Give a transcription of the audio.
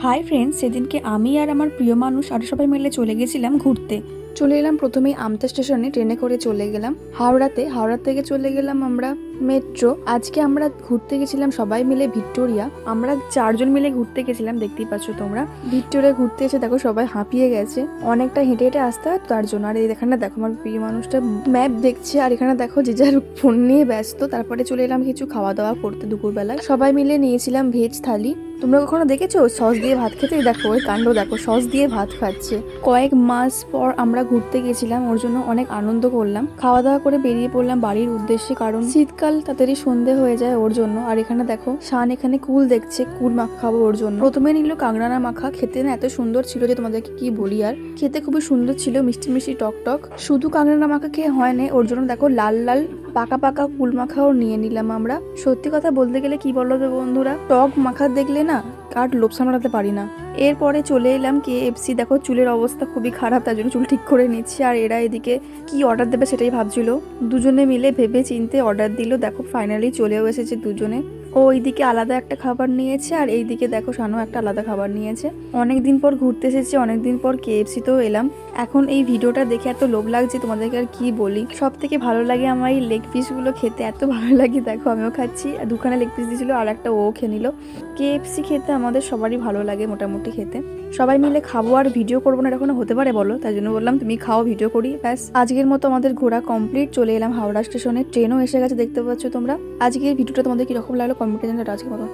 Hi friends, সেদিনকে আমি আর আমার প্রিয় মানুষ আর সবাই মিলে চলে গেছিলাম ঘুরতে। চলে এলাম প্রথমেই আমতা স্টেশনে, ট্রেনে করে চলে গেলাম হাওড়া থেকে চলে গেলাম আমরা মেট্রো। আজকে আমরা ঘুরতে গেছিলাম সবাই মিলে ভিক্টোরিয়া। আমরা 4জন মিলে ঘুরতে গেছিলাম, দেখতেই পাচ্ছ তোমরা। ভিক্টোরিয়া ঘুরতে এসে দেখো সবাই হাঁপিয়ে গেছে, অনেকটা হেঁটে হেঁটে আসতে হয় তার জন্য। আর এখানে দেখো আমার প্রিয় মানুষটা ম্যাপ দেখছে, আর এখানে দেখো যে যার ফোন নিয়ে ব্যস্ত। তারপরে চলে এলাম কিছু খাওয়া দাওয়া করতে দুপুরবেলায়। সবাই মিলে নিয়েছিলাম ভেজ থালি। তোমরা কখনো দেখেছো সস দিয়ে ভাত খেতে? দেখো ওই কাণ্ড দেখো, সস দিয়ে ভাত খাচ্ছে। কয়েক মাস পর আমরা ঘুরতে গেছিলাম, ওর জন্য অনেক আনন্দ করলাম। খাওয়া দাওয়া করে বেরিয়ে পড়লাম বাড়ির উদ্দেশ্যে, কারণ শীতকাল তাড়াতাড়ি সন্ধে হয়ে যায় ওর জন্য। আর এখানে দেখো শান এখানে কুল দেখছে, কুল মাখা খাবো ওর জন্য। প্রথমে নিল কাঁকড়ানা মাখা, খেতে না এত সুন্দর ছিল যে তোমাদেরকে কি বলি। আর খেতে খুবই সুন্দর ছিল, মিষ্টি মিষ্টি টক টক। শুধু কাঁকড়ানা মাখা খেয়ে হয় না, ওর জন্য দেখো লাল লাল পাকা পাকা কুল মাখাও নিয়ে নিলাম আমরা। সত্যি কথা বলতে গেলে কি বলো তো বন্ধুরা, টক মাখা দেখলে না আর লোভ সামলাতে পারি না। এরপরে চলে এলাম KFC। দেখো চুলের অবস্থা খুবই খারাপ, তার জন্য চুল ঠিক করে নিচ্ছি। আর এরা এদিকে কি অর্ডার দেবে সেটাই ভাবছিল। দুজনে মিলে ভেবে চিনতে অর্ডার দিল। দেখো ফাইনালি চলেও এসেছে দুজনে। ও এইদিকে আলাদা একটা খাবার নিয়েছে, আর এইদিকে দেখো শানু একটা আলাদা খাবার নিয়েছে। অনেকদিন পর ঘুরতে এসেছে, অনেকদিন পর KFC তেও এলাম। এখন এই ভিডিওটা দেখে এত লোভ লাগছে তোমাদেরকে আর কি বলি। সব থেকে ভালো লাগে আমার এই লেগ পিসগুলো খেতে, এত ভালো লাগে। দেখো আমিও খাচ্ছি, দুখানে লেগ পিস দিয়েছিল আর একটা ও খেয়ে নিল। KFC খেতে আমাদের সবারই ভালো লাগে মোটামুটি খেতে। সবাই মিলে খাবো আর ভিডিও করবো না, এরকম হতে পারে বলো? তাই জন্য বললাম তুমি খাও, ভিডিও করি। ব্যাস আজকের মতো আমাদের ঘোরা কমপ্লিট। চলে এলাম হাওড়া স্টেশনে, ট্রেনও এসে গেছে দেখতে পাচ্ছ তোমরা। আজকের ভিডিওটা তোমাদের কিরকম লাগলো কমেন্টে জানাতে। আজকের মতো